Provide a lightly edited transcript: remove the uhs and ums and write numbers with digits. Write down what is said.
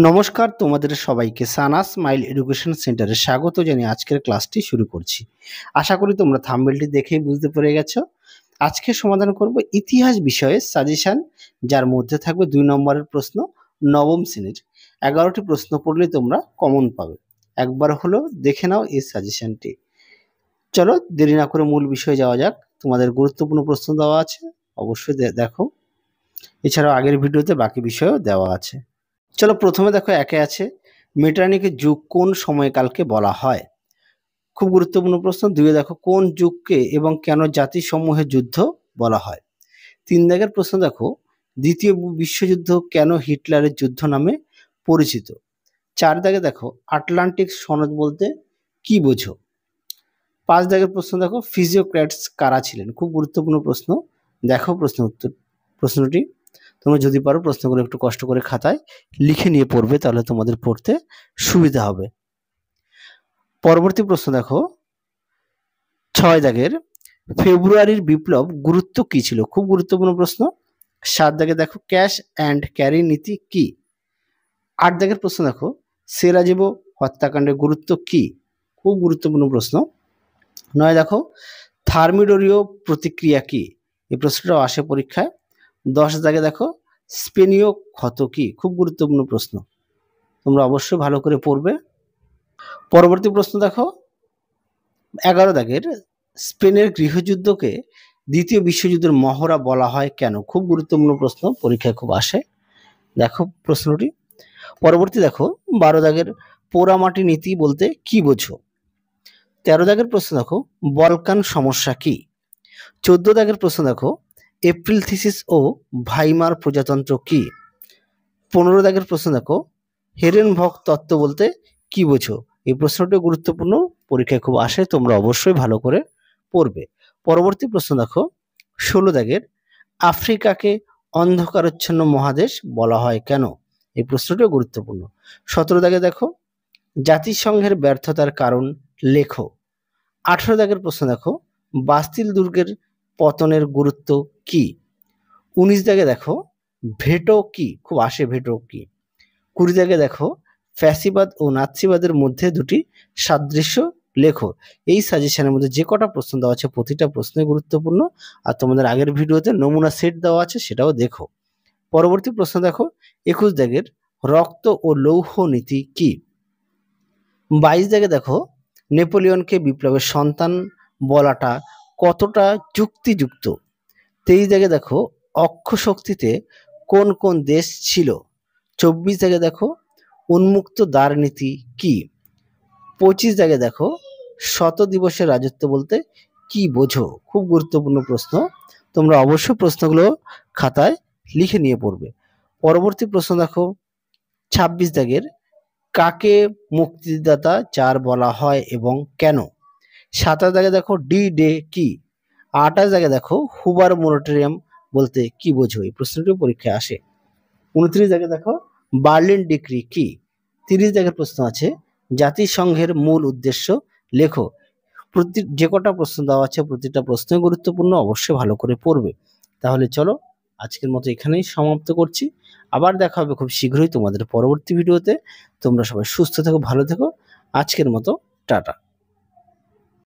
নমস্কার, তোমাদের সবাইকে সানা স্মাইল এডুকেশন সেন্টারে স্বাগত জানিয়ে আজকের ক্লাসটি শুরু করছি। আশা করি তোমরা থাম্বনেলটি দেখেই বুঝতে পেরে গেছো। আজকে সমাধান করব ইতিহাস বিষয়ে সাজেশন, যার মধ্যে থাকবে 2 নম্বরের প্রশ্ন। নবম শ্রেণীর 11টি প্রশ্ন পড়লে তোমরা কমন পাবে। একবার হলো দেখে নাও এই সাজেশনটি। চলো দেরি না করে মূল বিষয়ে যাওয়া যাক। তোমাদের গুরুত্বপূর্ণ প্রশ্ন দেওয়া আছে, অবশ্যই দেখো। এছাড়াও আগের ভিডিওতে বাকি বিষয়ও দেওয়া আছে। চলো প্রথমে দেখো, একে আছে মেটার্নিকের যুগ কোন সময়কালকে বলা হয়। খুব গুরুত্বপূর্ণ প্রশ্ন। দুয়ে দেখো কোন যুগকে এবং কেন জাতিসমূহের যুদ্ধ বলা হয়। 3 দাগের প্রশ্ন দেখো, দ্বিতীয় বিশ্বযুদ্ধ কেন হিটলারের যুদ্ধ নামে পরিচিত। 4 দাগে দেখো আটলান্টিক সনদ বলতে কি বোঝো। 5 দাগের প্রশ্ন দেখো, ফিজিওক্র্যাটস কারা ছিলেন। খুব গুরুত্বপূর্ণ প্রশ্ন। দেখো প্রশ্নটি তোমরা যদি পারো প্রশ্নগুলো একটু কষ্ট করে খাতায় লিখে নিয়ে পড়বে, তাহলে তোমাদের পড়তে সুবিধা হবে। পরবর্তী প্রশ্ন দেখো 6 দাগের, ফেব্রুয়ারির বিপ্লব গুরুত্ব কি ছিল। খুব গুরুত্বপূর্ণ প্রশ্ন। 7 দাগে দেখো ক্যাশ অ্যান্ড ক্যারি নীতি কি। 8 দাগের প্রশ্ন দেখো সেরাজেভো হত্যাকাণ্ডের গুরুত্ব কি। খুব গুরুত্বপূর্ণ প্রশ্ন। 9 দেখো থার্মিডোরীয় প্রতিক্রিয়া কি। এই প্রশ্নটাও আসে পরীক্ষায়। 10 দাগে দেখো স্পেনীয় ক্ষত কি। খুব গুরুত্বপূর্ণ প্রশ্ন, তোমরা অবশ্যই ভালো করে পড়বে। পরবর্তী প্রশ্ন দেখো 11 দাগের, স্পেনের গৃহযুদ্ধকে দ্বিতীয় বিশ্বযুদ্ধের মহড়া বলা হয় কেন। খুব গুরুত্বপূর্ণ প্রশ্ন, পরীক্ষায় খুব আসে। দেখো প্রশ্নটি। পরবর্তী দেখো 12 দাগের, পোড়ামাটি নীতি বলতে কি বোঝো। 13 দাগের প্রশ্ন দেখো বলকান সমস্যা কি। 14 দাগের প্রশ্ন দেখো এপ্রিল থিসিস ও ভাইমার প্রজাতন্ত্র কি। 15 দাগের প্রশ্ন দেখো হেরেনভগ তত্ত্ব বলতে কি বোঝো। এই প্রশ্নটি গুরুত্বপূর্ণ, পরীক্ষায় খুব আসে, তোমরা অবশ্যই ভালো করে পড়বে। পরবর্তী প্রশ্ন দেখো 16 দাগের, আফ্রিকাকে অন্ধকারাচ্ছন্ন মহাদেশ বলা হয় কেন। এই প্রশ্নটিও গুরুত্বপূর্ণ। 17 দাগে দেখো জাতিসংঘের ব্যর্থতার কারণ লেখো। 18 দাগের প্রশ্ন দেখো বাস্তিল দুর্গের পতনের গুরুত্ব কি। 19 দাগে দেখো ভেটো কি। খুব আসে ভেটো কি। 20 দাগে দেখো ফ্যাসিবাদ ও নাৎসিবাদের মধ্যে দুটি সাদৃশ্য লেখো। এই সাজেশনের মধ্যে যে কটা প্রশ্ন দেওয়া আছে প্রতিটা প্রশ্নই গুরুত্বপূর্ণ, আর তোমাদের আগের ভিডিওতে নমুনা সেট দেওয়া আছে, সেটাও দেখো। পরবর্তী প্রশ্ন দেখো 21 দাগের, রক্ত ও লৌহ নীতি কি। 22 দাগে দেখো নেপোলিয়নকে বিপ্লবের সন্তান বলাটা কতটা যুক্তিযুক্ত। 23 দাগে দেখো অক্ষ শক্তিতে কোন কোন দেশ ছিল। 24 দাগে দেখো উন্মুক্ত দ্বার নীতি কি। 25 দাগে দেখো শত দিবসের রাজত্ব বলতে কি বোঝো। খুব গুরুত্বপূর্ণ প্রশ্ন, তোমরা অবশ্যই প্রশ্নগুলো খাতায় লিখে নিয়ে পড়বে। পরবর্তী প্রশ্ন দেখো 26 দাগের, কাকে মুক্তিদাতা চার বলা হয় এবং কেন। 27 দাগে দেখো ডি ডে কি। 28 দাগে দেখো হুবার মোরাটোরিয়াম বলতে কি বোঝো। এই প্রশ্নটি পরীক্ষায় আসে। 29 দাগে দেখো বার্লিন ডিক্রি কি। 30 দাগের প্রশ্ন আছে জাতিসংঘের মূল উদ্দেশ্য লেখো। যে কটা প্রশ্ন দেওয়া আছে প্রতিটা প্রশ্নই গুরুত্বপূর্ণ, অবশ্যই ভালো করে পড়বে। তাহলে চলো আজকের মতো এখানেই সমাপ্ত করছি। আবার দেখা হবে খুব শীঘ্রই তোমাদের পরবর্তী ভিডিওতে। তোমরা সবাই সুস্থ থেকো, ভালো থেকো। আজকের মতো টাটা।